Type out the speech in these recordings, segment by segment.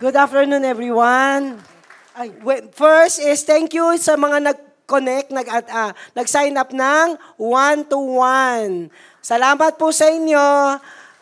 Good afternoon, everyone. First is thank you sa mga nag-connect, nag-sign up ng one-to-one. Salamat po sa inyo.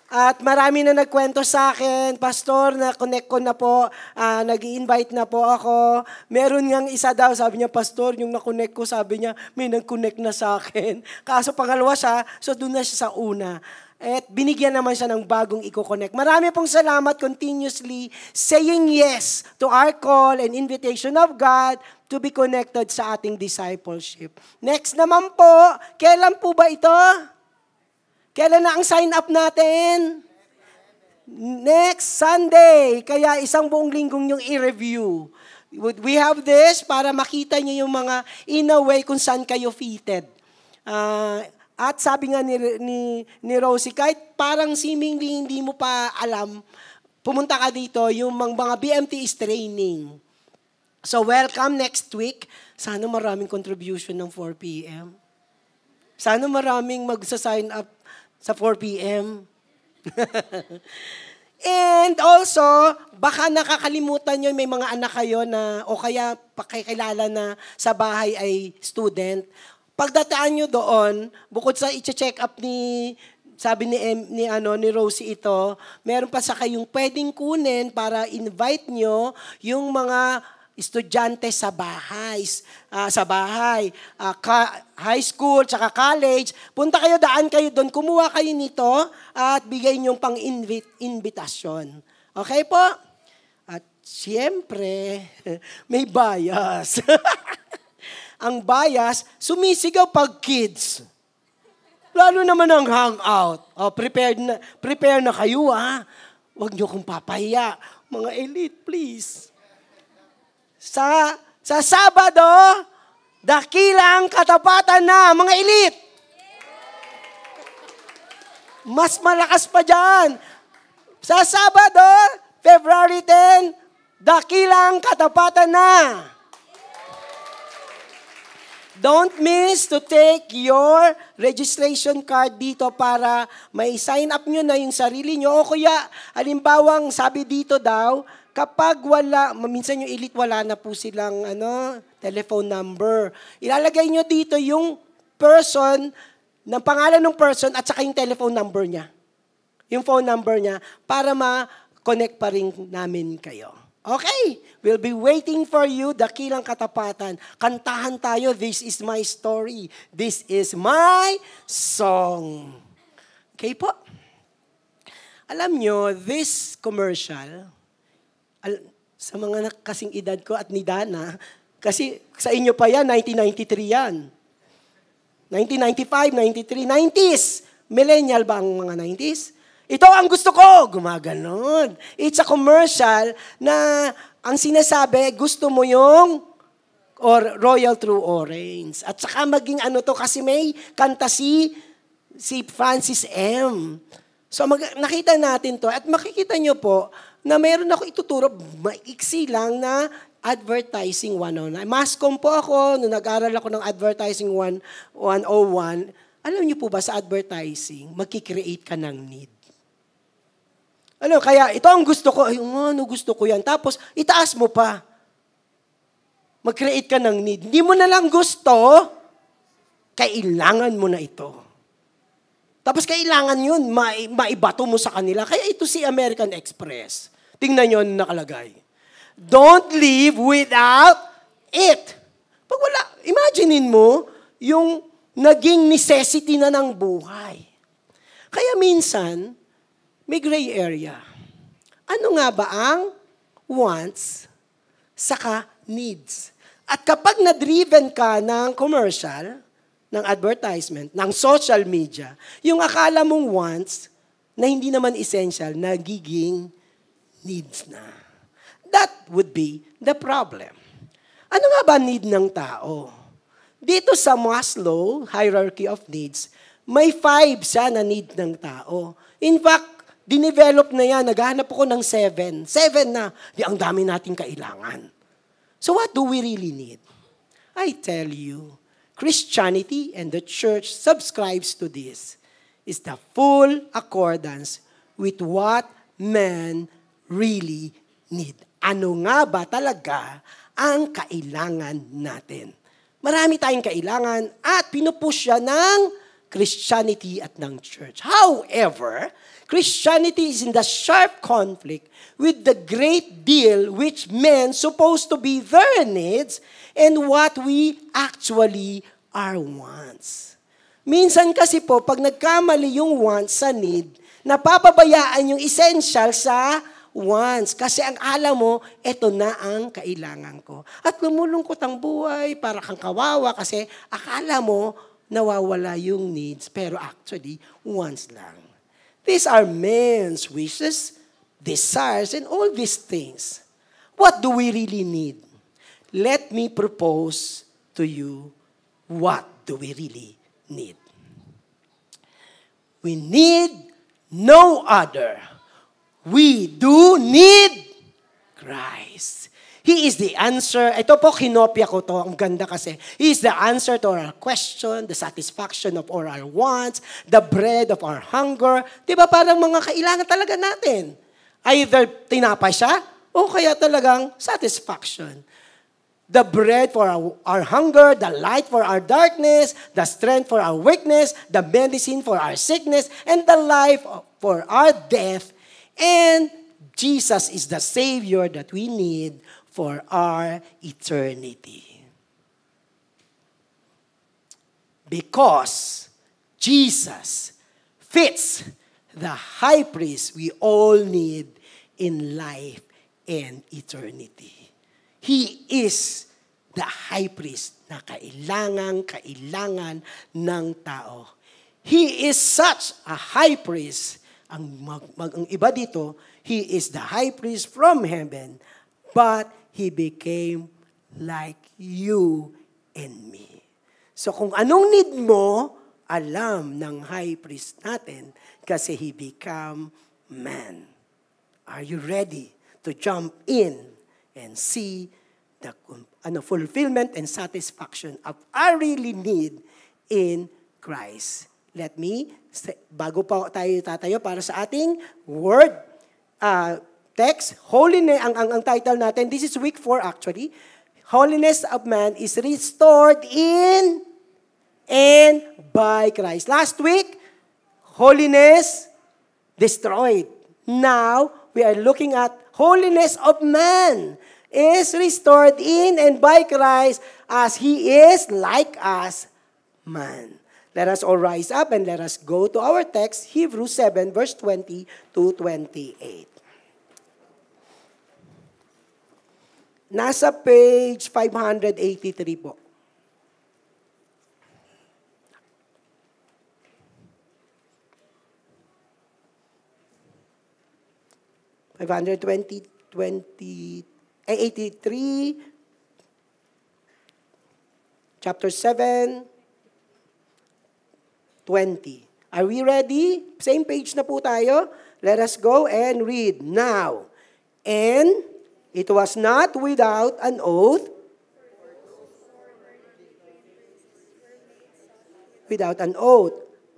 At marami na nagkwento sa akin, Pastor, na-connect ko na po, nag-i-invite na po ako. Meron ngang isa daw, sabi niya, Pastor, yung na-connect ko, sabi niya, may nag-connect na sa akin. Kaso pangalawa siya, so doon na siya sa una. At binigyan naman siya ng bagong i-connect. Marami pong salamat continuously saying yes to our call and invitation of God to be connected sa ating discipleship. Next naman po, kailan po ba ito? Kailan na ang sign up natin? Next Sunday. Kaya isang buong linggong yung i-review. We have this para makita niyo yung mga in a way kung saan kayo fitted. At sabi nga ni Rosie, kahit parang seemingly hindi mo pa alam, pumunta ka dito, yung mga BMTs training. So welcome next week. Sana maraming contribution ng 4 p.m. Sana maraming magsa-sign up sa 4 p.m. And also, baka nakakalimutan nyo, may mga anak kayo na, o kaya pakikilala na sa bahay ay student. Pagdataan nyo doon, bukod sa i-check up sabi ni Rosie ito, meron pa sa kayong pwedeng kunin para invite nyo yung mga estudyante sa bahay, high school, tsaka college. Punta kayo, daan kayo doon, kumuha kayo nito at bigay nyo pang invitasyon. Okay po? At siyempre, may bias. Ang bias, sumisigaw pag kids. Lalo naman ang hangout. Prepare na kayo, ha? Huwag niyo kong papahiya. Mga elite, please. Sa Sabado, dakilang katapatan na, mga elite. Mas malakas pa dyan. Sa Sabado, February 10, dakilang katapatan na. Don't miss to take your registration card dito para may sign up nyo na yung sarili nyo. O kuya, halimbawang sabi dito daw, kapag minsan yung elite wala na po silang telephone number. Ilalagay nyo dito yung person, ng pangalan ng person at saka yung telephone number niya. Yung phone number niya para ma-connect pa rin namin kayo. Okay, we'll be waiting for you, dakilang katapatan. Kantahan tayo, this is my story. This is my song. Okay po. Alam nyo, this commercial, sa mga kasing edad ko at ni Dana, kasi sa inyo pa yan, 1993 yan. 1995, 93, 90s. Millennial ba ang mga 90s? Ito ang gusto ko, gumaganon. It's a commercial na ang sinasabi, gusto mo yung Royal True Orange. At saka maging kasi may kanta si Francis M. So nakita natin to at makikita nyo po na meron ako ituturo, maiksi lang na advertising 101. Mascom po ako, nung nag-aral ako ng advertising 101. Alam nyo po ba sa advertising, magkikreate ka ng need. Kaya ito ang gusto ko. Gusto ko yan. Tapos, itaas mo pa. Mag-create ka ng need. Hindi mo na lang gusto, kailangan mo na ito. Tapos, kailangan yun, maibato mo sa kanila. Kaya ito si American Express. Tingnan nyo ang nakalagay. Don't live without it. Pag wala, imaginein mo, yung naging necessity na ng buhay. Kaya minsan, may gray area. Ano nga ba ang wants saka needs? At kapag na-driven ka ng commercial, ng advertisement, ng social media, yung akala mong wants na hindi naman essential, nagiging needs na. That would be the problem. Ano nga ba need ng tao? Dito sa Maslow, hierarchy of needs, may 5 siya na need ng tao. In fact, dinevelop na yan, naghahanap ako ng 7. 7 na, ang dami nating kailangan. So what do we really need? I tell you, Christianity and the church subscribes to this. Is the full accordance with what man really need. Ano nga ba talaga ang kailangan natin? Marami tayong kailangan at pinupush siya ng Christianity at ng church. However, Christianity is in the sharp conflict with the great deal which men supposed to be their needs and what we actually are wants. Minsan kasi po, pag nagkamali yung wants sa need, napapabayaan yung essential sa wants. Kasi ang alam mo, eto na ang kailangan ko. At lumulungkot ang buhay, para kang kawawa kasi akala mo nawawala yung needs, pero actually, wants lang. These are men's wishes, desires, and all these things. What do we really need? Let me propose to you, what do we really need? We need no other. We do need Christ. He is the answer. Ito po, kinopya ko to. Ang ganda kasi. He is the answer to our question, the satisfaction of all our wants, the bread of our hunger. Diba parang mga kailangan talaga natin? Either tinapay siya, o kaya talagang satisfaction. The bread for our hunger, the light for our darkness, the strength for our weakness, the medicine for our sickness, and the life for our death. And Jesus is the Savior that we need for our eternity. Because Jesus fits the high priest we all need in life and eternity. He is the high priest na kailangan ng tao. He is such a high priest. Ang iba dito, he is the high priest from heaven, but he became like you and me. So kung anong need mo, alam ng high priest natin kasi he became man. Are you ready to jump in and see the fulfillment and satisfaction of our really need in Christ? Let me, bago pa tayo tatayo para sa ating word text, holiness, ang title natin, this is week 4 actually, holiness of man is restored in and by Christ. Last week, holiness destroyed. Now, we are looking at holiness of man is restored in and by Christ as He is like us, man. Let us all rise up and let us go to our text, Hebrews 7, verse 20 to 28. Nasa page 583 po. Chapter 7, 20. Are we ready? Same page na po tayo. Let us go and read now. And it was not without an oath,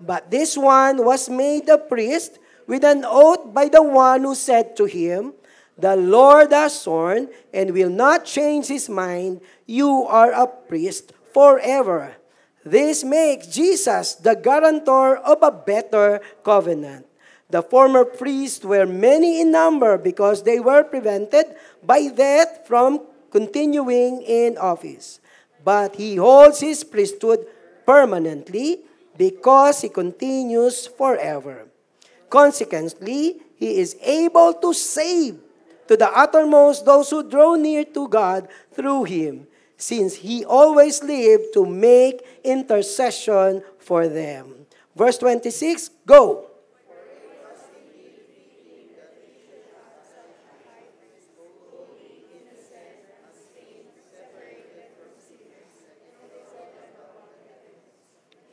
but this one was made a priest with an oath by the one who said to him, "The Lord has sworn and will not change his mind. You are a priest forever." This makes Jesus the guarantor of a better covenant. The former priests were many in number because they were prevented by death from continuing in office. But he holds his priesthood permanently because he continues forever. Consequently, he is able to save to the uttermost those who draw near to God through him, since he always lived to make intercession for them. Verse 26, go.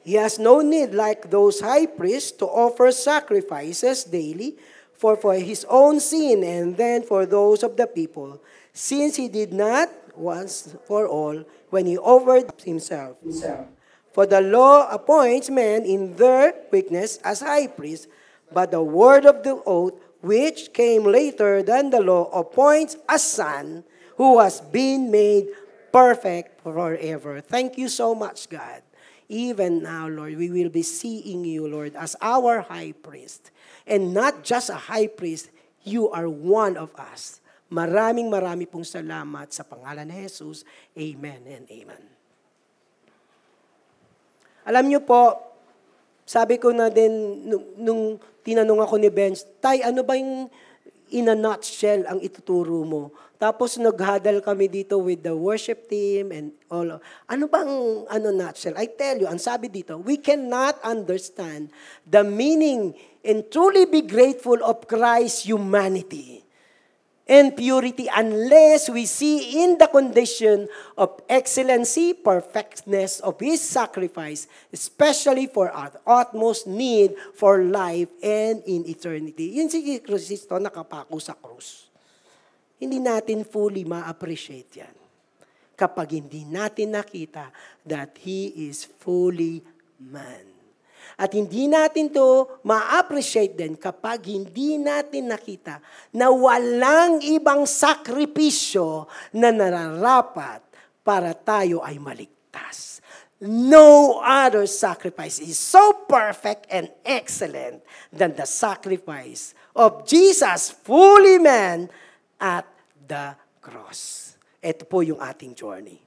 He has no need, like those high priests, to offer sacrifices daily for his own sin and then for those of the people, since he did not once for all when he offered himself. For the law appoints men in their weakness as high priests, but the word of the oath which came later than the law, appoints a Son who has been made perfect forever. Thank you so much, God. Even now, Lord, we will be seeing you, Lord, as our high priest. And not just a high priest, you are one of us. Maraming pong salamat sa pangalan ni Jesus. Amen and amen. Alam niyo po, sabi ko na din, nung tinanong ako ni Benz, Tay, ano ba yung in a nutshell ang ituturo mo? Tapos naghadal kami dito with the worship team and all. Ano bang nutshell? I tell you, ang sabi dito, we cannot understand the meaning and truly be grateful of Christ's humanity and purity unless we see in the condition of excellency, perfectness of His sacrifice, especially for our utmost need for life and in eternity. Yun si Kristo nakapako sa krus. Hindi natin fully ma-appreciate yan kapag hindi natin nakita that He is fully man. At hindi natin to ma-appreciate din kapag hindi natin nakita na walang ibang sakripisyo na nararapat para tayo ay maligtas. No other sacrifice is so perfect and excellent than the sacrifice of Jesus, fully man, at the cross. Ito po yung ating journey.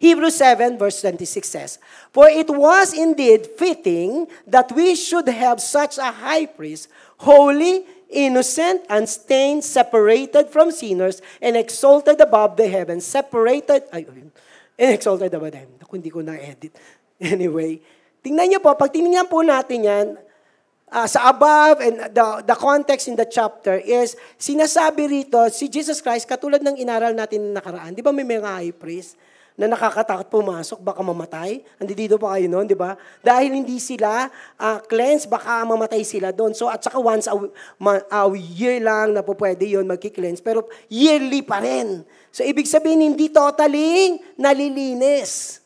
Hebrews 7 verse 26 says, For it was indeed fitting that we should have such a high priest, holy, innocent, unstained, separated from sinners, and exalted above the heavens, exalted above them. Hindi ko na-edit. Anyway, tingnan niyo po, pag tingnan po natin yan, sa above and the context in the chapter is, sinasabi rito, si Jesus Christ, katulad ng inaral natin nakaraan, di ba may mga high priest, na nakakatakot pumasok, baka mamatay. Andito pa kayo noon, di ba? Dahil hindi sila cleanse, baka mamatay sila doon. So, at saka once a year lang na po pwede yun magki-cleanse, pero yearly pa rin. So, ibig sabihin, hindi totally nalilinis.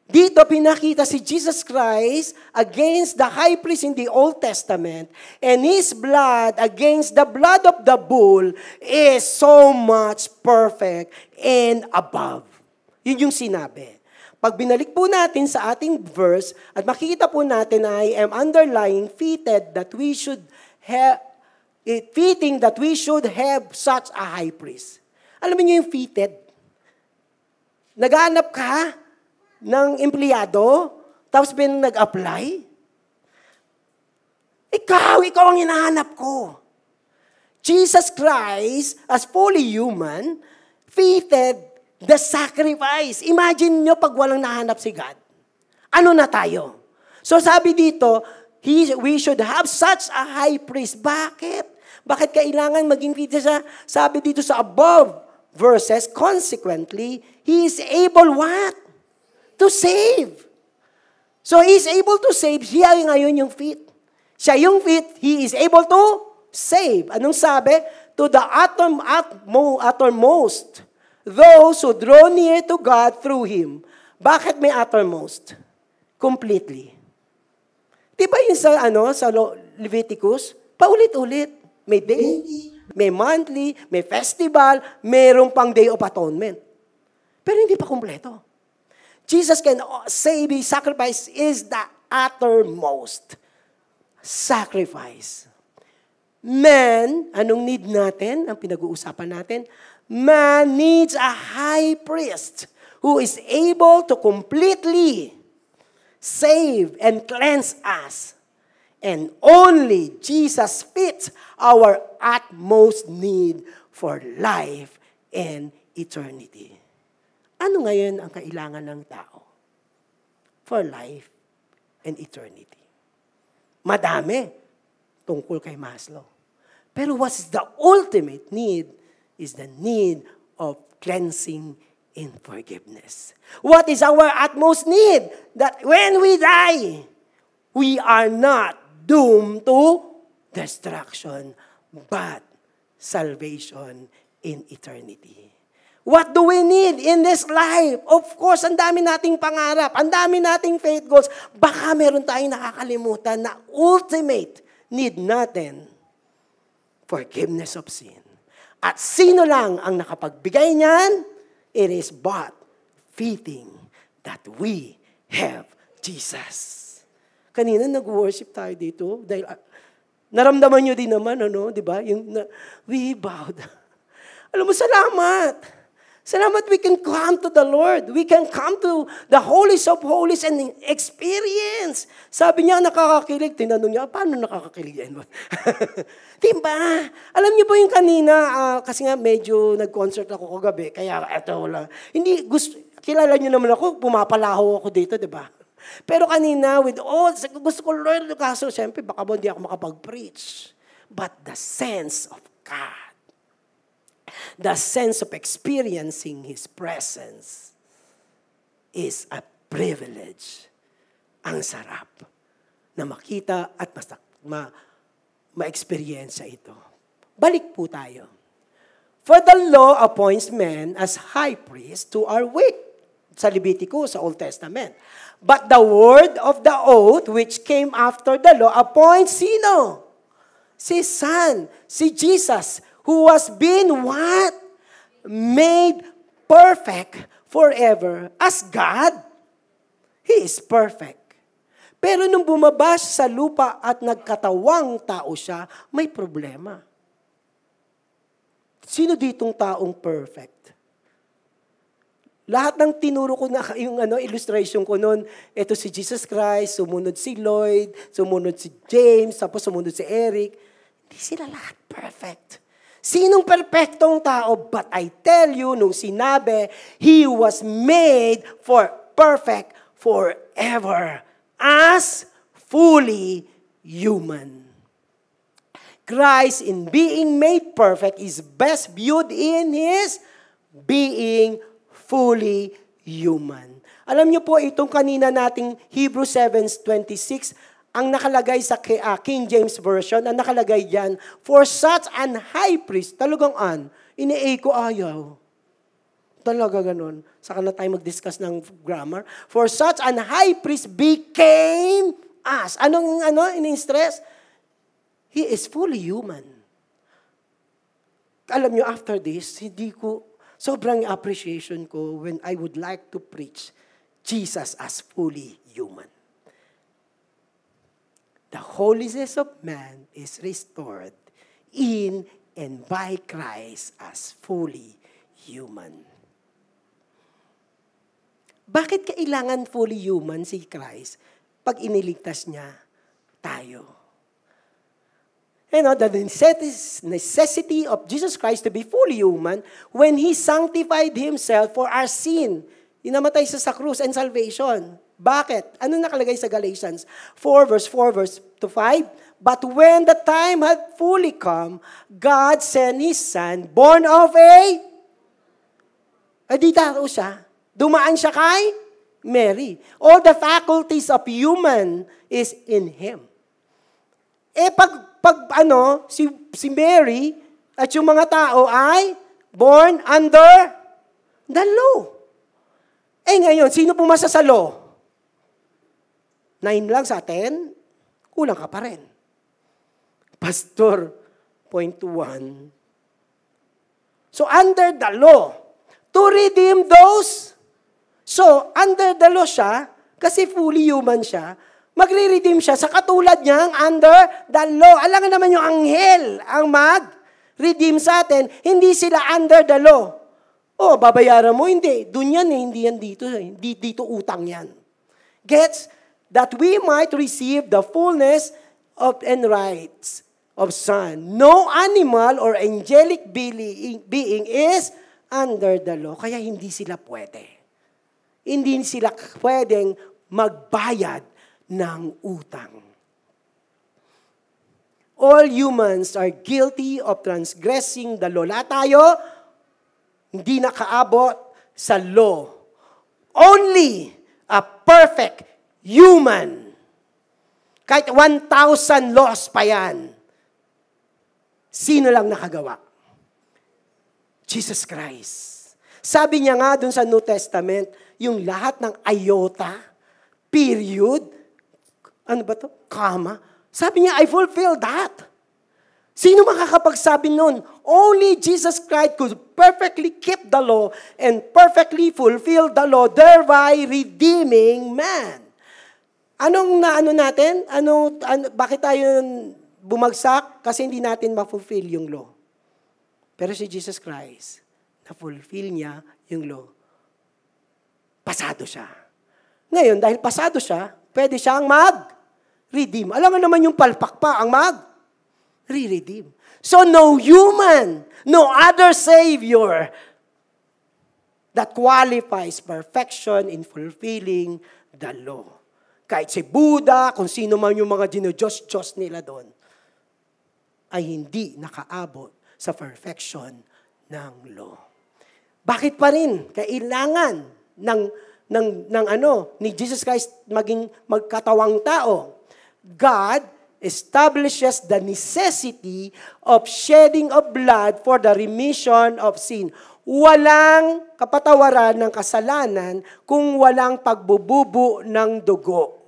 Dito pinakita si Jesus Christ against the high priest in the Old Testament, and His blood against the blood of the bull is so much perfect and above. Yun yung sinabi. Pag binalik po natin sa ating verse, at makikita po natin na I am underlying fitting that we should have such a high priest. Alam niyo yung fitted? Naghahanap ka ng empleyado, tapos nag-apply? Ikaw ang hinahanap ko. Jesus Christ, as fully human, fitted the sacrifice. Imagine nyo pag walang nahanap si God. Ano na tayo? So sabi dito, we should have such a high priest. Bakit? Bakit kailangan maging fit siya? Sabi dito sa above verses, consequently, He is able what? To save. So He is able to save. Siya ngayon yung fit. Siya yung fit, He is able to save. Anong sabi? To the uttermost. Those who draw near to God through Him. Bakit may uttermost? Completely. Diba yung sa Leviticus? Paulit-ulit. May daily, may monthly, may festival, mayroong pang Day of Atonement. Pero hindi pa kumpleto. Jesus can say the sacrifice is the uttermost sacrifice. Man, anong need natin? Ang pinag-uusapan natin, man needs a high priest who is able to completely save and cleanse us. And only Jesus fits our utmost need for life and eternity. Ano ngayon ang kailangan ng tao? For life and eternity. Madami tungkol kay Maslow. Pero what's the ultimate need is the need of cleansing and forgiveness. What is our utmost need? That when we die, we are not doomed to destruction, but salvation in eternity. What do we need in this life? Of course, ang dami nating pangarap, ang dami nating faith goals. Baka meron tayong nakakalimutan na ultimate need natin forgiveness of sin. At sino lang ang nakapagbigay niyan? It is but fitting that we have Jesus. Kanina nag-worship tayo dito dahil naramdaman nyo din naman, di ba? We bowed. Alam mo, salamat. Salamat we can come to the Lord. We can come to the holies of holies and experience. Sabi niya, nakakakilig. Tinanong niya, paano nakakakilig yan? Diba? Alam niyo ba yung kanina, kasi nga medyo nag-concert ako kagabi, kaya eto wala. Hindi, kilala niyo naman ako, pumapalaho ako dito, diba? Pero kanina, gusto ko, Lord, kaso siyempre, baka hindi ako makapag-preach. But the sense of God, the sense of experiencing His presence is a privilege. Ang sarap na makita at ma-experience ito. Balik po tayo. For the law appoints men as high priest to our weak. Sa Leviticus, sa Old Testament. But the word of the oath which came after the law appoints sino? Si Son, si Jesus, who was been what? Made perfect forever. As God, He is perfect. Pero nung bumaba sa lupa at nagkatawang tao siya, may problema. Sino ditong taong perfect? Lahat ng tinuro ko na yung illustration ko noon, ito si Jesus Christ, sumunod si Lloyd, sumunod si James, tapos sumunod si Eric. Hindi sila lahat perfect. Sinong perpektong tao? But I tell you, nung sinabi, He was made for perfect forever as fully human. Christ, in being made perfect, is best viewed in His being fully human. Alam niyo po, itong kanina nating Hebrews 7:26, ang nakalagay sa King James Version, ang nakalagay diyan, for such an high priest, talagang ini-A ko ayaw. Talaga ganun. Saka na tayo mag-discuss ng grammar. For such an high priest became us. Anong ini-stress? He is fully human. Alam niyo, after this, sobrang appreciation ko when I would like to preach Jesus as fully human. The holiness of man is restored in and by Christ as fully human. Bakit kailangan fully human si Christ pag iniligtas niya tayo? The necessity of Jesus Christ to be fully human when He sanctified Himself for our sin. Inamatay sa krus and salvation. Bakit? Ano nakalagay sa Galatians 4 verse 2-5? But when the time had fully come, God sent His Son, born of di tao siya. Dumaan siya kay Mary. All the faculties of human is in Him. Si Mary at yung mga tao ay born under the law. Ngayon, sino pumasa sa law? 9 lang sa 10, kulang ka pa rin. Pastor, point 1. So, under the law, to redeem those. So, under the law siya, kasi fully human siya, magre-redeem siya sa katulad niyang under the law. Alam nga naman yung anghel ang mag-redeem sa atin, hindi sila under the law. Babayaran mo, hindi. Doon yan hindi yan dito. Dito utang yan. Gets? That we might receive the fullness of and rights of Son. No animal or angelic being is under the law. Kaya hindi sila pwede. Hindi sila pwedeng magbayad ng utang. All humans are guilty of transgressing the law. Lahat tayo, hindi nakaabot sa law. Only a perfect human. Kahit 1,000 laws pa yan. Sino lang nakagawa? Jesus Christ. Sabi niya nga dun sa New Testament, yung lahat ng iota, period, comma, sabi niya, I fulfill that. Sino makakapagsabi nun? Only Jesus Christ could perfectly keep the law and perfectly fulfill the law, thereby redeeming man. Anong naano natin? Bakit tayo bumagsak? Kasi hindi natin ma-fulfill yung law. Pero si Jesus Christ, na-fulfill niya yung law. Pasado siya. Ngayon, dahil pasado siya, pwede siyang mag-redeem. Alam mo naman yung palpak pa ang re-redeem. So no human, no other Savior that qualifies perfection in fulfilling the law. Kahit si Buddha, kung sino man yung mga dinodiyos-diyos nila doon, ay hindi nakaabot sa perfection ng law. Bakit pa rin kailangan ni Jesus Christ maging magkatawang tao? God establishes the necessity of shedding of blood for the remission of sin. Walang kapatawaran ng kasalanan kung walang pagbububo ng dugo.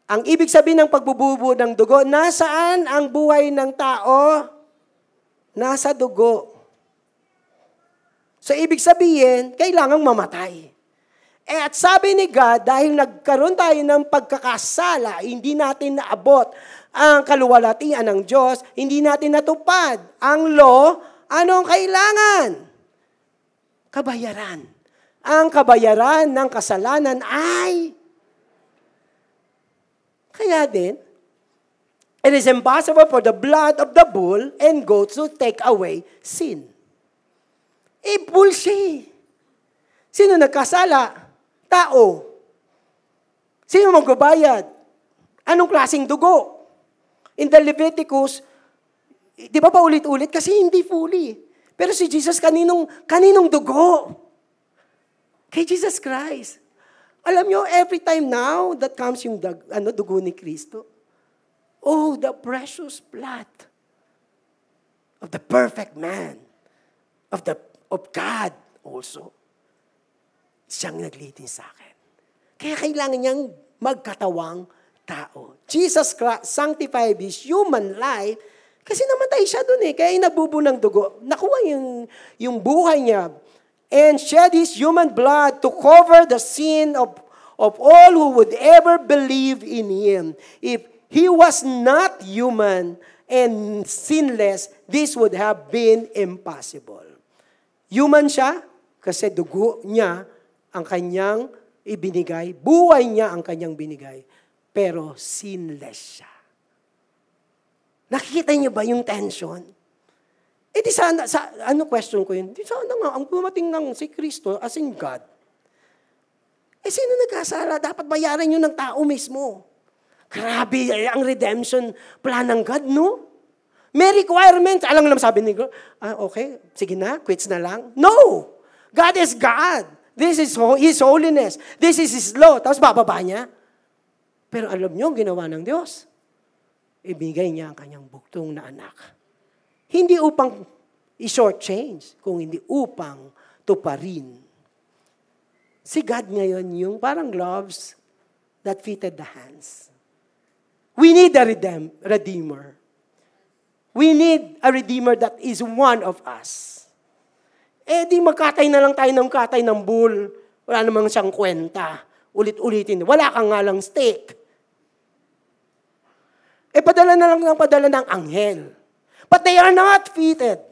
Ang ibig sabihin ng pagbububo ng dugo, nasaan ang buhay ng tao? Nasa dugo. So ibig sabihin, kailangang mamatay. At sabi ni God, dahil nagkaroon tayo ng pagkakasala, hindi natin naabot ang kaluwalhatian ng Diyos, hindi natin natupad ang law, anong kailangan? Kabayaran. Ang kabayaran ng kasalanan ay, kaya din, it is impossible for the blood of the bull and goats to take away sin. Bull siya. Sino nagkasala? Tao. Sino magbabayad? Anong klaseng dugo? In the Leviticus, di ba pa ulit-ulit? Kasi hindi fully. Pero si Jesus, kaninong dugo? Kay Jesus Christ. Alam nyo, every time now that comes yung dugo ni Kristo, oh, the precious blood of the perfect man, of God also. Siyang naglitin sa akin. Kaya kailangan niyang magkatawang tao. Jesus Christ sanctified his human life kasi namatay siya doon eh. Kaya nabubo ng dugo. Nakuha yung buhay niya and shed his human blood to cover the sin of all who would ever believe in him. If he was not human and sinless, this would have been impossible. Human siya kasi dugo niya ang kanyang ibinigay, buhay niya ang kanyang binigay, pero sinless siya. Nakikita niyo ba yung tension? Di sana, question ko yun? Di sana nga, ang pumating ng si Kristo as in God. Sino nagkasala? Dapat bayaran yun ng tao mismo. Grabe, ang redemption plan ng God, no? May requirements. Alam mo naman sabi ni God, okay, sige na, quits na lang. No! God is God. This is His holiness. This is His law. Tapos bababa niya. Pero alam niyo, ginawa ng Diyos. Ibigay niya ang kanyang buktong na anak. Hindi upang i-short change, kung hindi upang tuparin. Si God ngayon yung parang gloves that fitted the hands. We need a redeemer. We need a redeemer that is one of us. Di magkatay na lang tayo ng katay ng bull. Wala namang siyang kwenta. Ulit-ulitin. Wala kang nga lang steak. Padala na lang ng anghel. But they are not fitted.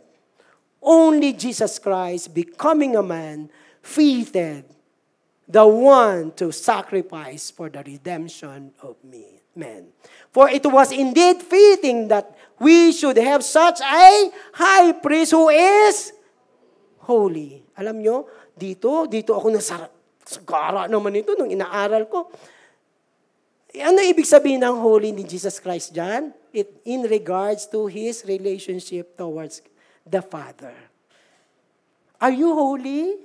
Only Jesus Christ, becoming a man, fitted the one to sacrifice for the redemption of men. For it was indeed fitting that we should have such a high priest who is holy. Alam nyo, dito ako nasagara naman ito nung inaaral ko. Ano ibig sabihin ng holy ni Jesus Christ dyan? In regards to His relationship towards the Father. Are you holy?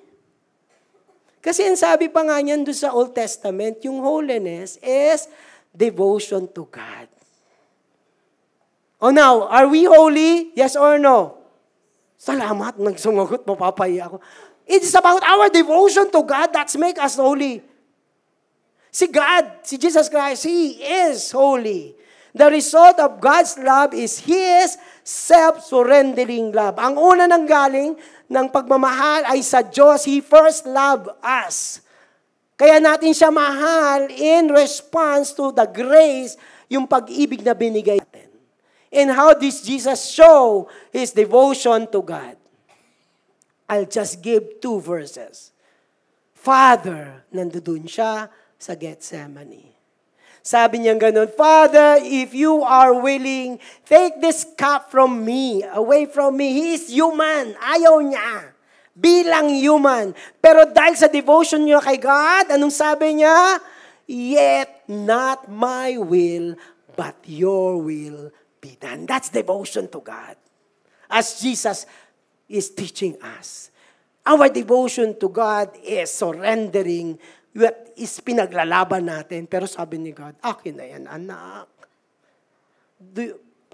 Kasi ang sabi pa nga niyan doon sa Old Testament, yung holiness is devotion to God. Oh now, are we holy? Yes or no? Salamat, nagsumagot, mapapaya ako. It's about our devotion to God that's make us holy. Si God, si Jesus Christ, He is holy. The result of God's love is His self-surrendering love. Ang una nang galing ng pagmamahal ay sa Diyos. He first loved us. Kaya natin siya mahal in response to the grace, yung pag-ibig na binigay natin. And how does Jesus show His devotion to God? I'll just give 2 verses. Father, nandoon siya sa Gethsemane. Sabi niya ganun, Father, if you are willing, take this cup from me, away from me. He is human. Ayaw niya. Bilang human. Pero dahil sa devotion niya kay God, anong sabi niya? Yet not my will, but your will be done. That's devotion to God. As Jesus is teaching us. Our devotion to God is surrendering what is pinaglalaban natin. Pero sabi ni God, akin na yan, anak.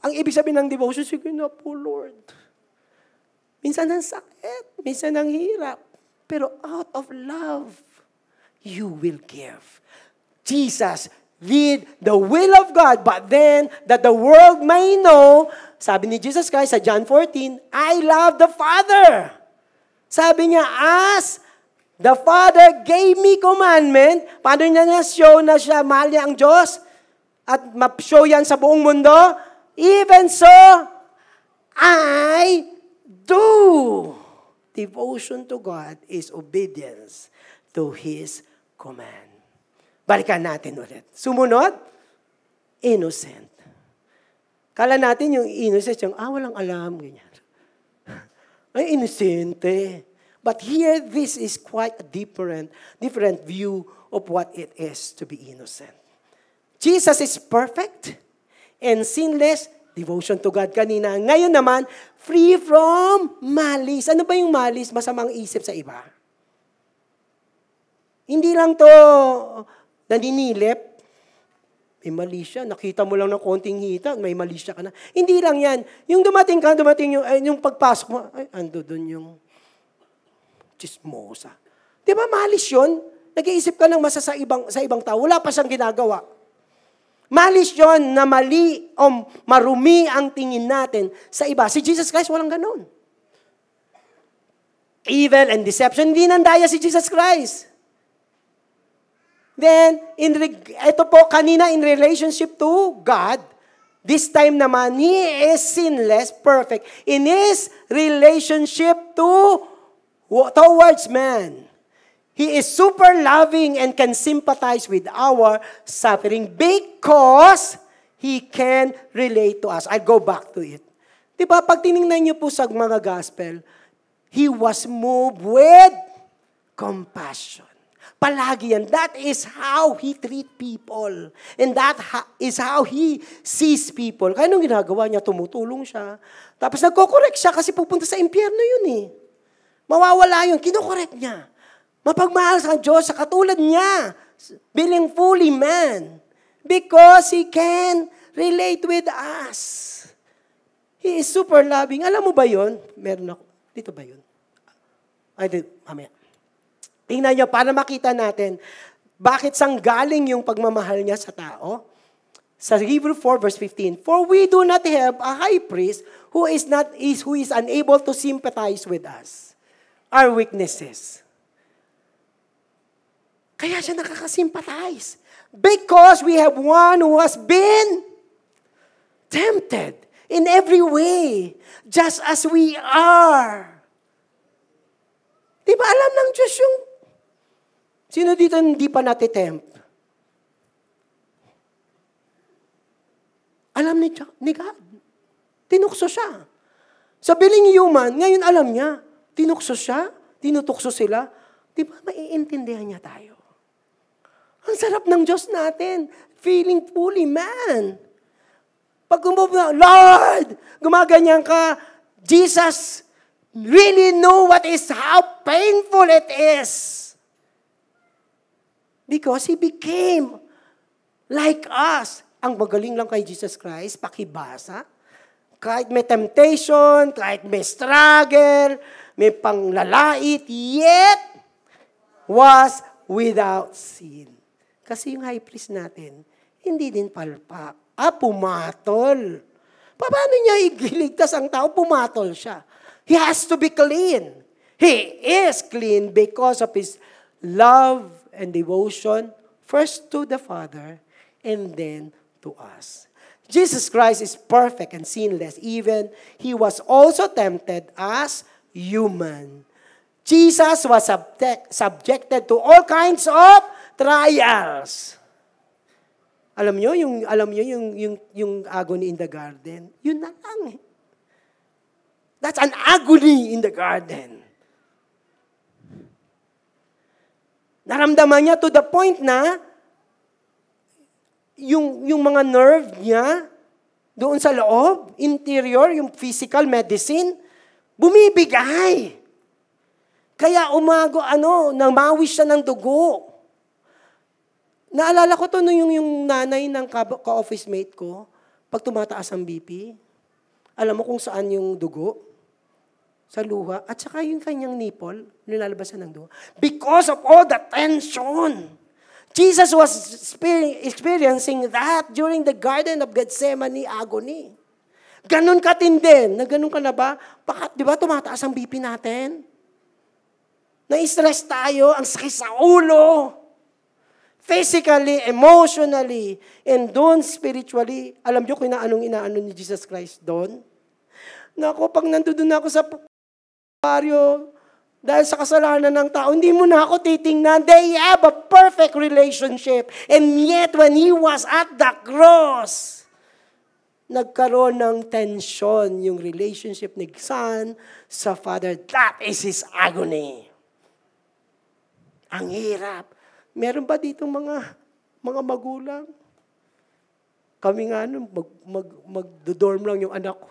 Ang ibig sabihin ng devotion, sige na po, Lord. Minsan ang sakit, minsan ang hirap. Pero out of love, you will give. Jesus did the will of God, but then that the world may know, sabi ni Jesus Christ sa John 14, I love the Father. Sabi niya, as the Father gave me commandment, paano niya show na siya, mahal niya ang Diyos, at ma-show yan sa buong mundo, even so, I do. Devotion to God is obedience to His command. Balikan natin ulit. Sumunod, innocent. Kala natin yung innocent, yung, walang alam, ganyan. Ay, inosente. But here, this is quite a different view of what it is to be innocent. Jesus is perfect and sinless, devotion to God kanina. Ngayon naman, free from malice. Ano ba yung malice? Masamang isip sa iba. Hindi lang to naninilip, may mali siya. Nakita mo lang ng konting hita, may mali siya ka na. Hindi lang yan. Yung dumating yung pagpasok mo, ay, ando dun yung chismosa. Di ba malis yun? Nag-iisip ka ng masa sa ibang tao. Wala pa siyang ginagawa. Malis yun na mali o marumi ang tingin natin sa iba. Si Jesus Christ walang ganon. Evil and deception, hindi nandaya si Jesus Christ. Then, ito po kanina in relationship to God, this time naman, He is sinless, perfect. In His relationship towards man, He is super loving and can sympathize with our suffering because He can relate to us. I'll go back to it. Diba, pag tinignan niyo po sa mga gospel, He was moved with compassion. Palagi yan. That is how He treat people. And that is how He sees people. Kaya nung ginagawa niya, tumutulong siya. Tapos nagko-correct siya kasi pupunta sa impyerno yun eh. Mawawala yun. Kino-correct niya. Mapagmahal sa Diyos sa katulad niya. Being fully man. Because He can relate with us. He is super loving. Alam mo ba yun? Meron ako. Dito ba yun? Ay, dito. Mamaya. Tingnan niyo, para makita natin, bakit sanggaling yung pagmamahal niya sa tao? Sa Hebrews 4 verse 15, For we do not have a high priest who is unable to sympathize with us, our weaknesses. Kaya siya nakakasympathize. Because we have one who has been tempted in every way, just as we are. Di ba alam ng Diyos yung sino dito hindi pa natitempt? Alam ni God. Tinukso siya. Sa being human, ngayon alam niya. Tinukso siya, tinutukso sila. Di ba maiintindihan niya tayo? Ang sarap ng Diyos natin. Feeling fully man. Pag Lord, gumaganyan ka, Jesus really know how painful it is. Because He became like us. Ang magaling lang kay Jesus Christ, pakibasa. Kahit may temptation, kahit may struggle, may panglalait, yet was without sin. Kasi yung high priest natin, hindi din palpak Pumatol. Paano niya iligtas ang tao? Pumatol siya. He has to be clean. He is clean because of His love and devotion, first to the Father, and then to us. Jesus Christ is perfect and sinless. Even He was also tempted as human. Jesus was subjected to all kinds of trials. Alam niyo yung agony in the garden, yun na lang. That's an agony in the garden. Naramdaman niya to the point na yung mga nerve niya doon sa loob, interior, yung physical medicine, bumibigay. Kaya namawis siya ng dugo. Naalala ko to yung nanay ng ka-office mate ko, pag tumataas ang BP, alam mo kung saan yung dugo? Sa luha, at saka yung kanyang nipple, nilalabasan ng dugo. Because of all the tension. Jesus was experiencing that during the Garden of Gethsemane agony. Ganon katindi. Ganun ka na ba? Di ba tumataas ang BP natin? Na-stress tayo, ang sakit sa ulo. Physically, emotionally, and doon spiritually. Alam niyo kung inaano ni Jesus Christ doon? Naku, pag nandun ako sa baryo, dahil sa kasalanan ng tao, hindi mo na ako titingnan. They have a perfect relationship. And yet, when He was at the cross, nagkaroon ng tension yung relationship ni Son sa Father. That is His agony. Ang hirap. Meron ba dito mga magulang? Kami nga mag-dorm lang yung anak ko.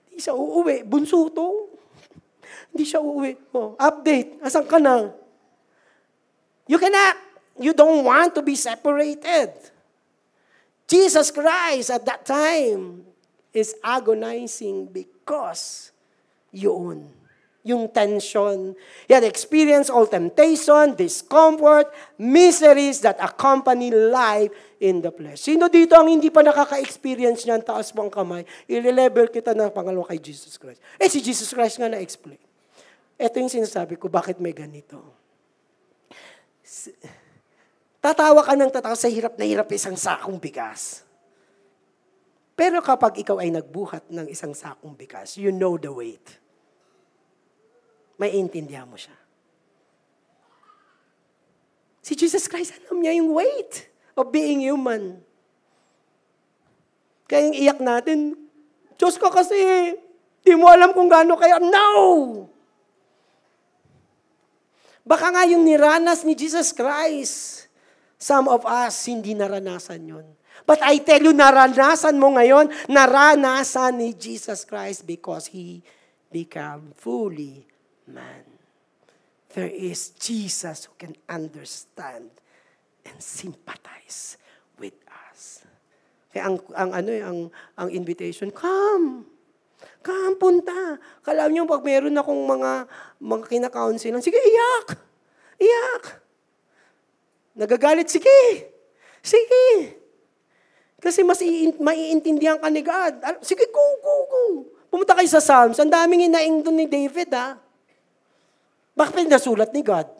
Hindi siya uuwi. Bunso to. Hindi siya uuwi. Update. Asan ka na? You don't want to be separated. Jesus Christ at that time is agonizing because yung tension. He had experienced all temptation, discomfort, miseries that accompany life in the flesh. Sino dito ang hindi pa nakaka-experience niyan? Taas mo ang kamay. I-level kita ng pangalawa kay Jesus Christ. Si Jesus Christ nga na-explain. Ito yung sinasabi ko, bakit may ganito? Tatawa ka ng tatawa sa hirap na hirap isang sakong bigas. Pero kapag ikaw ay nagbuhat ng isang sakong bigas, you know the weight. May intindihan mo siya. Si Jesus Christ, alam niya yung weight of being human. Kaya yung iyak natin, Diyos ko kasi, di mo alam kung gaano kaya. No! Baka nga yung niranas ni Jesus Christ, some of us hindi naranasan yun. But I tell you, naranasan mo ngayon, naranasan ni Jesus Christ because He became fully man. There is Jesus who can understand and sympathize with us. Kaya ang invitation, come, punta. Kala niyo pag meron akong mga kina-counseling, sige, iyak. Nagagalit, sige. Kasi mas maiintindihan ka ni God. Sige, go. Pumunta kayo sa Psalms. Ang daming inaing doon ni David, Bakit pinasulat ni God?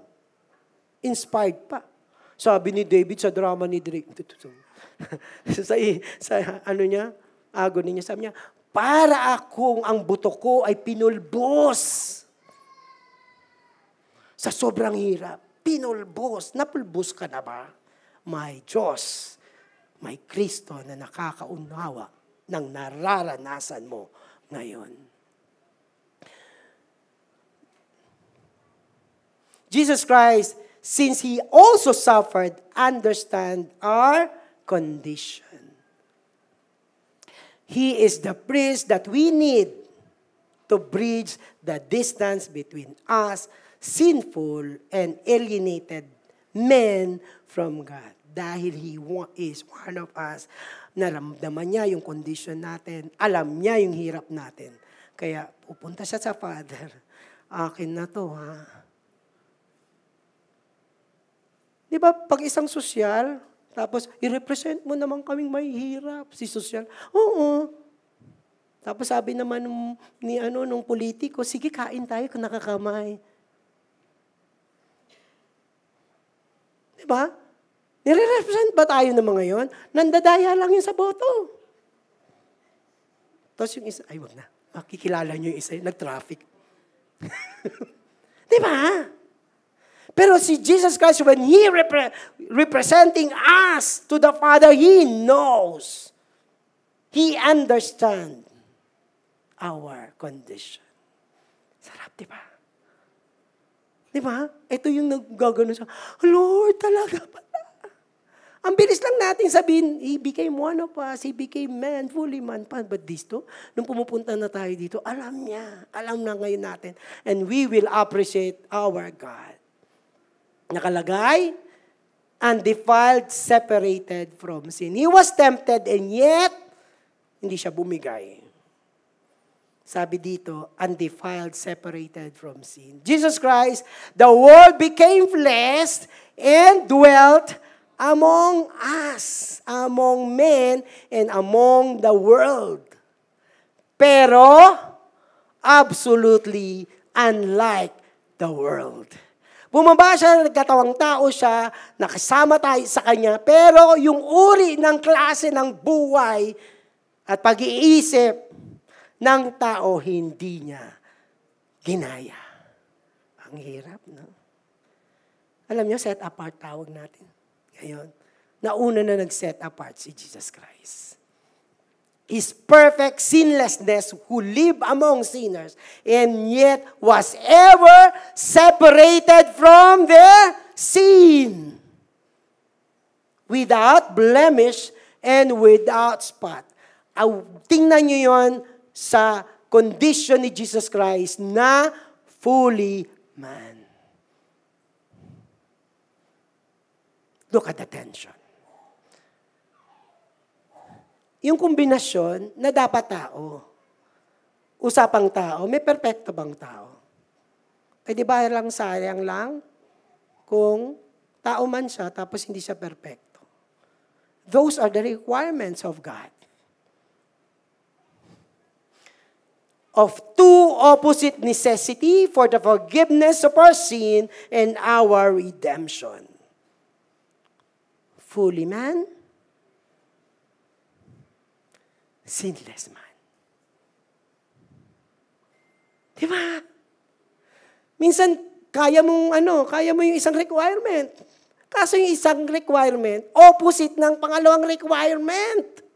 Inspired pa. Sabi ni David sa drama ni Drake. sa agony niya, sabi niya, para akong ang buto ko ay pinulbos. Sa sobrang hirap, pinulbos. Napulbos ka na ba? May Diyos, may Kristo na nakakaunawa ng nararanasan mo ngayon. Jesus Christ, since He also suffered, understand our condition. He is the priest that we need to bridge the distance between us, sinful and alienated men from God. Dahil He is one of us, naramdaman niya yung condition natin, alam niya yung hirap natin. Kaya pupunta siya sa Father, akin na to, Di ba, pag isang sosyal, Tapos, i-represent mo naman kaming mahihirap. Si Social, oo. Tapos sabi naman nung politiko, sige, kain tayo kung nakakamay. Diba? Nire-represent ba tayo ng mga yon? Nandadaya lang yun sa boto. Tapos yung isa, ay wag na, makikilala nyo yung isa, nag-traffic. Diba? Pero si Jesus Christ, when He representing us to the Father, He knows. He understands our condition. Sarap, diba? Diba? Ito yung naggagano siya, Lord, talaga pala. Ang bilis lang natin sabihin, He became one of us, He became man, fully man. But dito, nung pumupunta na tayo dito, alam niya, alam na ngayon natin. And we will appreciate our God. Nakalagay, undefiled, separated from sin. He was tempted and yet, hindi siya bumigay. Sabi dito, undefiled, separated from sin. Jesus Christ, the Word became flesh and dwelt among us, among men, and among the world. Pero, absolutely unlike the world. Bumaba siya, nagkatawang tao siya, nakasama tayo sa Kanya, pero yung uri ng klase ng buhay at pag-iisip ng tao, hindi niya ginaya. Ang hirap, no? Alam niyo, set apart tawag natin. Ngayon, nauna na nag-set apart si Jesus Christ. His perfect sinlessness who lived among sinners and yet was ever separated from their sin. Without blemish and without spot. Tingnan nyo yon sa condition ni Jesus Christ na fully man. Look at the tension. Yung kombinasyon na dapat tao, usapang tao, may perpekto bang tao? Eh di ba lang sayang lang kung tao man siya tapos hindi siya perpekto. Those are the requirements of God. Of two opposite necessity for the forgiveness of our sin and our redemption. Fully man, sinless man. Diba? Minsan, kaya mo yung isang requirement. Kaso yung isang requirement, opposite ng pangalawang requirement.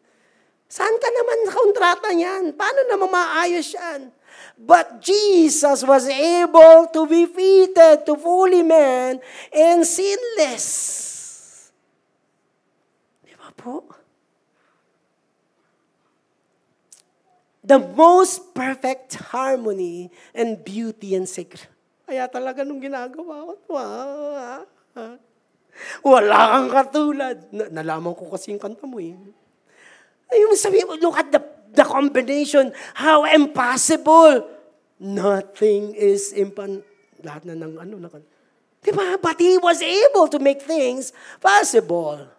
Saan ka naman sa kontrata niyan? Paano naman maayos yan? But Jesus was able to be fitted to fully man and sinless. Di ba po? The most perfect harmony and beauty and secret. Kaya talaga nung ginagawa ko, wala kang katulad. Nalaman ko kasi yung kanta mo eh. Yung sabi mo, look at the combination, how impossible. Nothing is lahat na ng diba? But He was able to make things possible.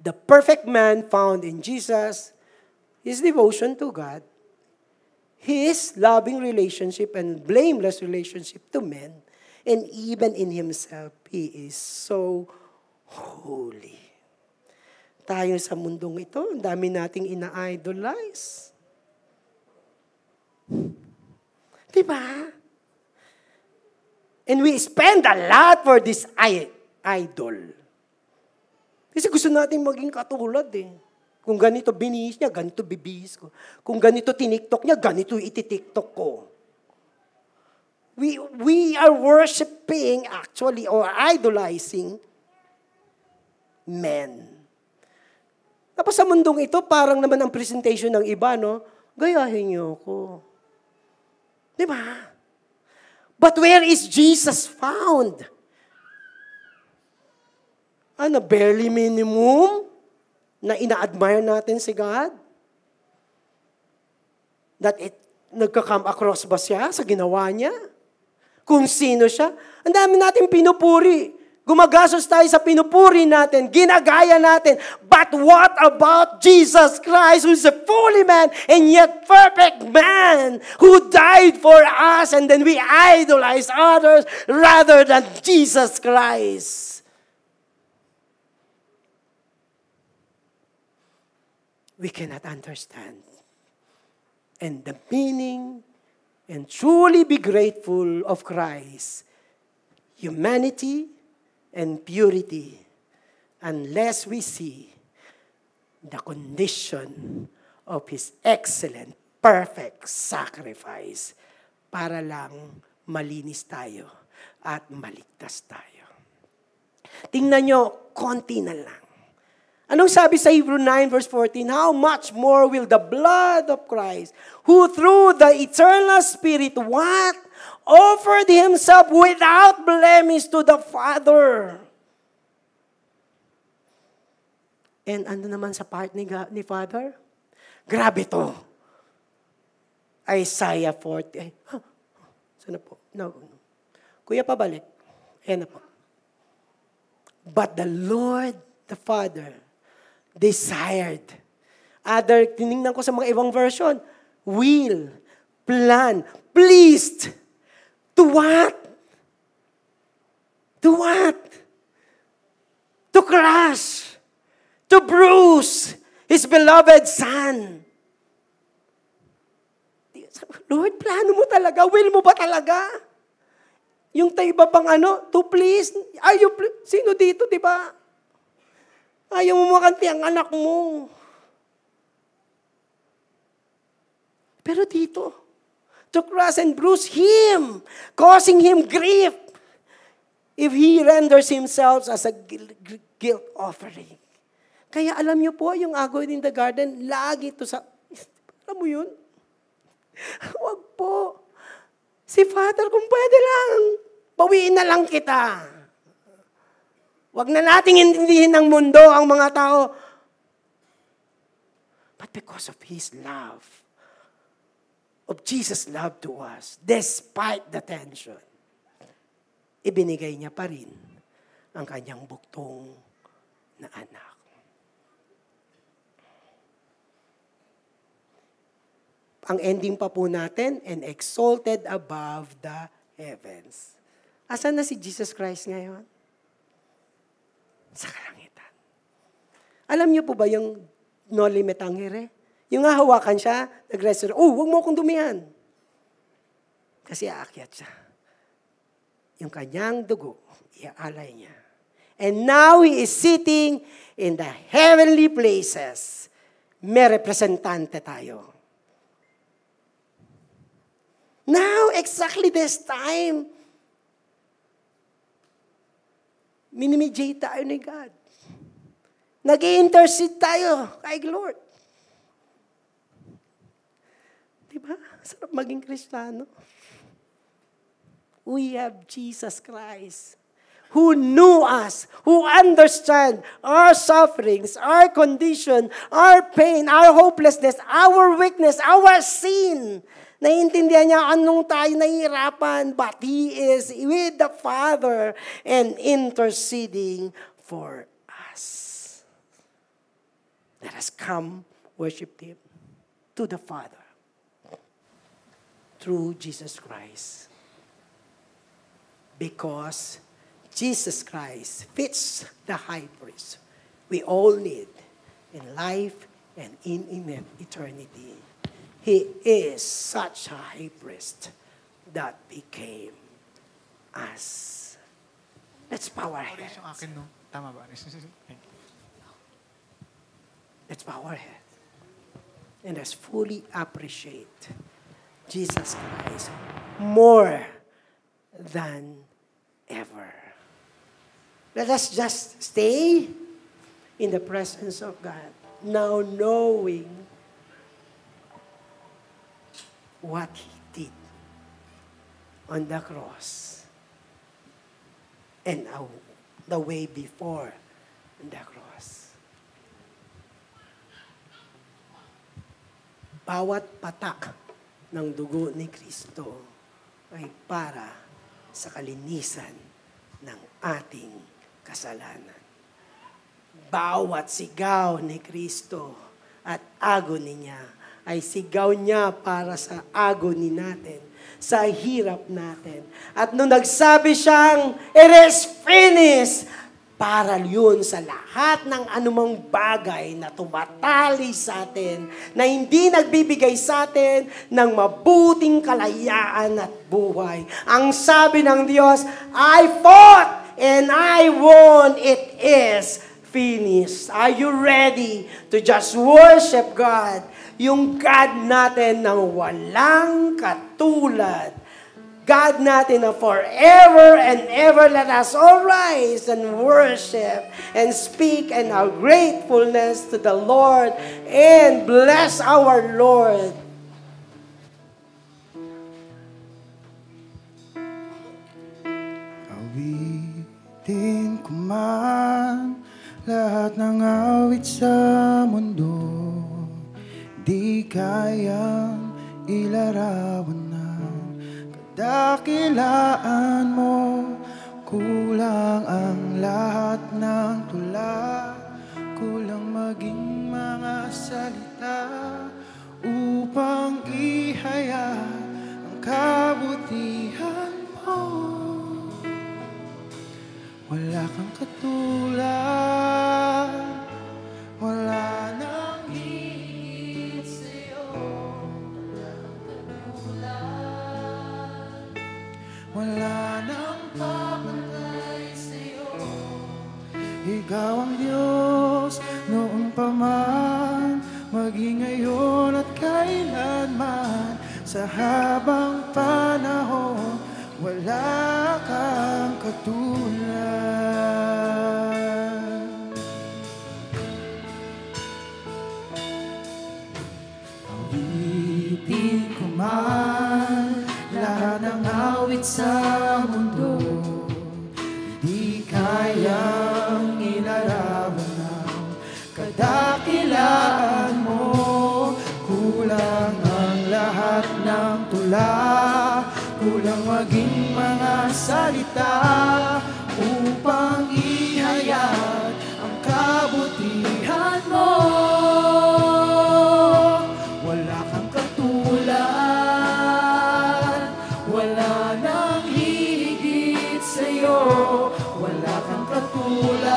The perfect man found in Jesus, His devotion to God, His loving relationship and blameless relationship to men, and even in Himself, He is so holy. Tayo sa mundong ito, ang dami nating ina-idolize. Diba? And we spend a lot for this idol. Kasi gusto natin maging katulad eh. Kung ganito binihis niya, ganito bibihis ko. Kung ganito tiniktok niya, ganito ititiktok ko. We are worshiping actually or idolizing men. Tapos sa mundong ito, parang naman ang presentation ng iba, no? Gayahin niyo ako. Diba? But where is Jesus found? Barely minimum na ina-admire natin si God? That nagka-come across ba siya sa ginawa niya? Kung sino siya? Ang dami natin pinupuri. Gumagastos tayo sa pinupuri natin, ginagaya natin. But what about Jesus Christ, who is a fully man and yet perfect man, who died for us, and then we idolize others rather than Jesus Christ? We cannot understand. And the meaning and truly be grateful of Christ, humanity, and purity, unless we see the condition of His excellent, perfect sacrifice para lang malinis tayo at maligtas tayo. Tingnan nyo, konti na lang. Anong sabi sa Hebrew 9 verse 14? How much more will the blood of Christ, who through the eternal Spirit, what? Offered Himself without blemish to the Father. And ano naman sa part ni Father? Grabe to. Isaiah 40. Ay, sana po? No. Kuya, pabalik. Ayan na po. But the Lord, the Father, desired. Tinignan ko sa mga ibang version. Will, plan, pleased. To what? To what? To crush. To bruise His beloved Son. Lord, plano mo talaga? Will mo ba talaga? Yung tayo ba pang to please? Sino dito, di ba? Ayaw mo makanti ang anak mo. Pero dito, to crush and bruise Him, causing Him grief, if He renders Himself as a guilt offering. Kaya alam niyo po, yung agawin in the garden, lagi ito sa, alam mo yun? Huwag po. Si Father, kung pwede lang, bawiin na lang kita. Huwag na nating intindihin ng mundo ang mga tao. But because of His love, of Jesus' love to us, despite the tension, ibinigay niya pa rin ang kanyang buktong na anak. Ang ending pa po natin, and exalted above the heavens. Asan na si Jesus Christ ngayon? Sa kalangitan. Alam niyo po ba yung no limit angere? Yung hahawakan siya, nag-resurrect, huwag mo akong dumihan. Kasi aakyat siya. Yung kanyang dugo, iaalay niya. And now He is sitting in the heavenly places. May representante tayo. Now, exactly this time, minimediate tayo ni God. Nag-i-intercede tayo kay Lord. Diba? Sarap maging Kristiyano. We have Jesus Christ, who knew us, who understand our sufferings, our condition, our pain, our hopelessness, our weakness, our sin. Naiintindihan niya anong tayo nahihirapan, but He is with the Father and interceding for us. Let us come worship Him to the Father through Jesus Christ. Because Jesus Christ fits the high priest we all need in life and in eternity. He is such a high priest that became us. Let's bow our heads. Yung akin, no? Tama ba? Let's bow our heads. And let's fully appreciate Jesus Christ more than ever. Let us just stay in the presence of God, now knowing what He did on the cross and the way before the cross. Bawat patak ng dugo ni Kristo ay para sa kalinisan ng ating kasalanan. Bawat sigaw ni Kristo at agony niya ay sigaw niya para sa agony natin, sa hirap natin. At nung nagsabi siyang, "It is finished," para yun sa lahat ng anumang bagay na tumatali sa atin, na hindi nagbibigay sa atin ng mabuting kalayaan at buhay. Ang sabi ng Diyos, "I fought and I won. It is finished." Are you ready to just worship God? Yung God natin na walang katulad. God natin na forever and ever. Let us all rise and worship and speak in our gratefulness to the Lord and bless our Lord. Awitin ko man lahat ng awit sa mundo, di kayang ilarawan ng kadakilaan mo. Kulang ang lahat ng tula, kulang maging mga salita upang ihayag ang kabutihan mo. Wala kang katulad, wala nang higit sa'yo. Wala nang papantay sa'yo. Ikaw ang Diyos noon pa man, maging ngayon at kailanman. Sa habang panahon, wala kang katulad. Awitin ko man lahat ng awit sa mundo, di kayang ilarawan ng kadakilaan mo. Kulang ang lahat ng tula, kulang maging mga salita upang ihayag ang kabutihan mo. Wala kang katulad, wala nang hihigit sa'yo. Wala kang katulad,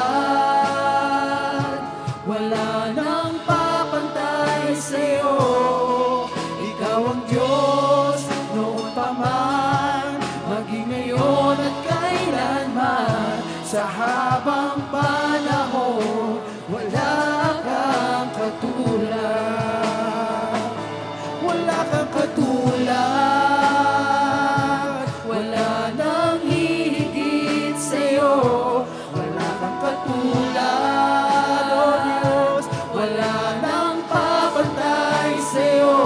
wala nang papantay sa'yo. Ikaw ang Diyos noon pa man, maging ngayon at kailanman. Sa habang panahon, wala kang katulad. Wala kang katulad, wala nang hihigit sa'yo. Wala kang katulad, oh Diyos, wala nang papantay sa'yo.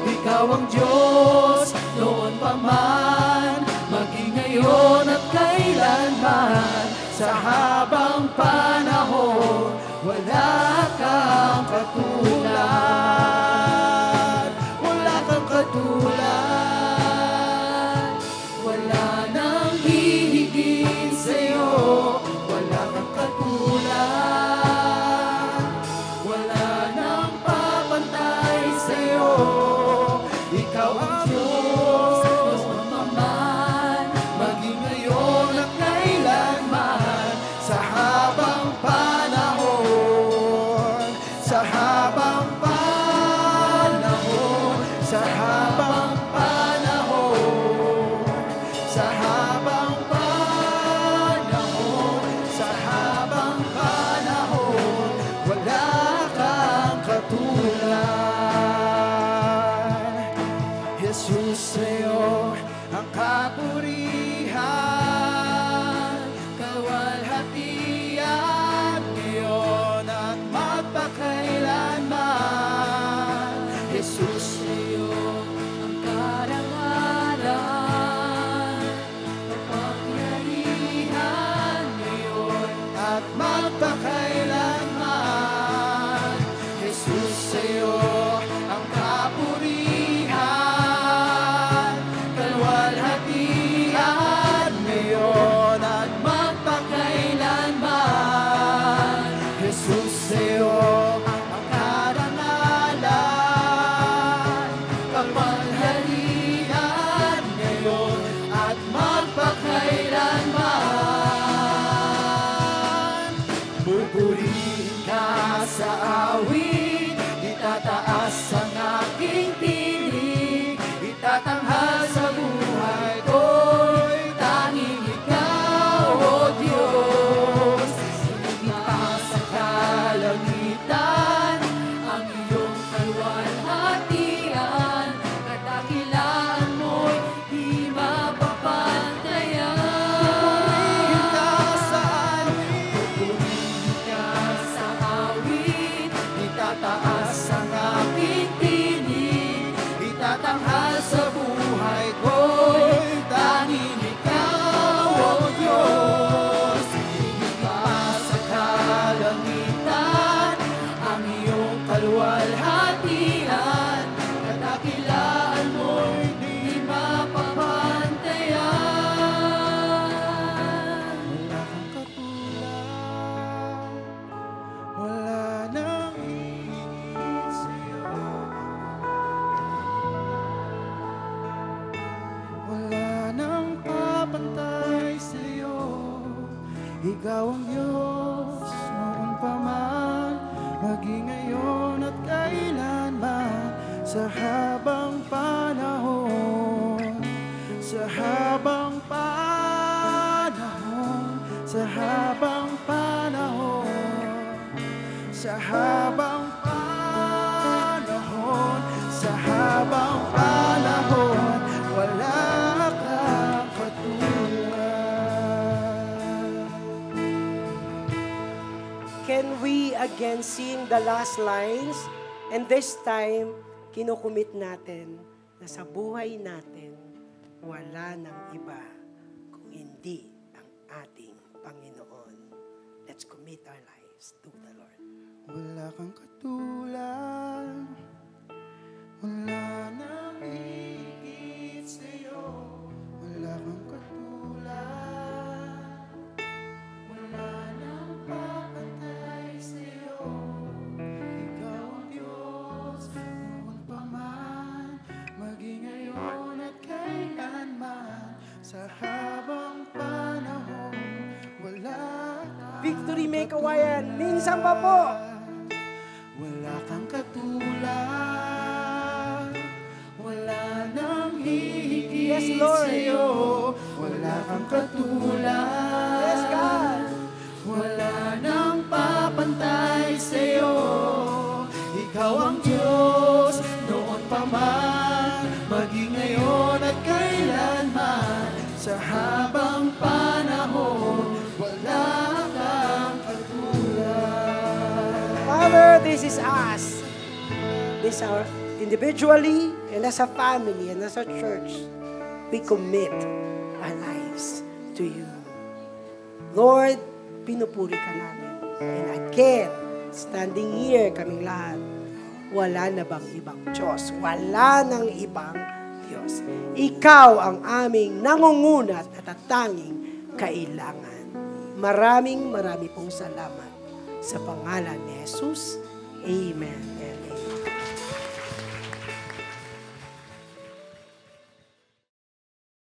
Ikaw ang Diyos noon pa man, maging ngayon at kailanman. Sa habang panahon, wala kang katulad. Wala kang katulad, wala nang hihigit sa'yo. Wala kang katulad, wala nang papantay sa'yo. Ikaw ang Diyos noon pa man, maging ngayon at kailanman. Sa habang panahon, sa habang panahon, sa habang panahon, sa habang panahon, sa habang panahon, wala kang katulad. Jesus, kapangyarihan ngayon at magpakailanman. Pupurihin ka sa awit, itataas ang aking tinig, itatanghal sa buhay ko'y tanging ikaw, O Diyos. Itaas sa kalangitan ang iyong kaluwalhatian, kadakilaan mo'y di mapapantayan. Pupurihin ka sa awit, itataas ang aking tinig, itatanghal sa buhay ko'y tanging ikaw, O Diyos. Itaas sa kalangitan ang iyong kaluwalhatian, kadakilaan mo'y di mapapantayan. Wala kang katulad, wala nang hihigit sa'yo. Wala nang kapantay sa'yo. Ikaw ang Diyos noon pa man, maging ngayon at kailanman, sa habang panahon, sa habang panahon, sa habang panahon, sa habang panahon, sa habang panahon, wala kang katulad. Can we again sing the last lines? And this time, kinukumit natin na sa buhay natin, wala nang iba kung hindi ang ating Panginoon. Let's commit our lives to the Lord. Wala kang katulad, wala nang higit sa'yo. Wala kang katulad, wala nang papantay sa'yo. Ikaw ang Diyos noon pa man, maging ngayon at kailanman, sa habang panahon, wala kang Victory Make Kawayan, minsan pa po. wala kang katulad, wala nang hihigit Yes, Lord. sa'yo. Wala kang katulad, Yes, God. wala nang papantay sa'yo. Ikaw ang Diyos noon pa man, maging ngayon at kailanman, sa habang panahon, wala kang katulad. Father, this is us. This is our individually and as a family and as a church. We commit our lives to you. Lord, pinupuri ka namin. And again, standing here kaming lahat, wala na bang ibang Diyos? Wala nang ibang Diyos. Ikaw ang aming nangungunat at tanging kailangan. Marami pong salamat sa pangalan ni Jesus. Amen and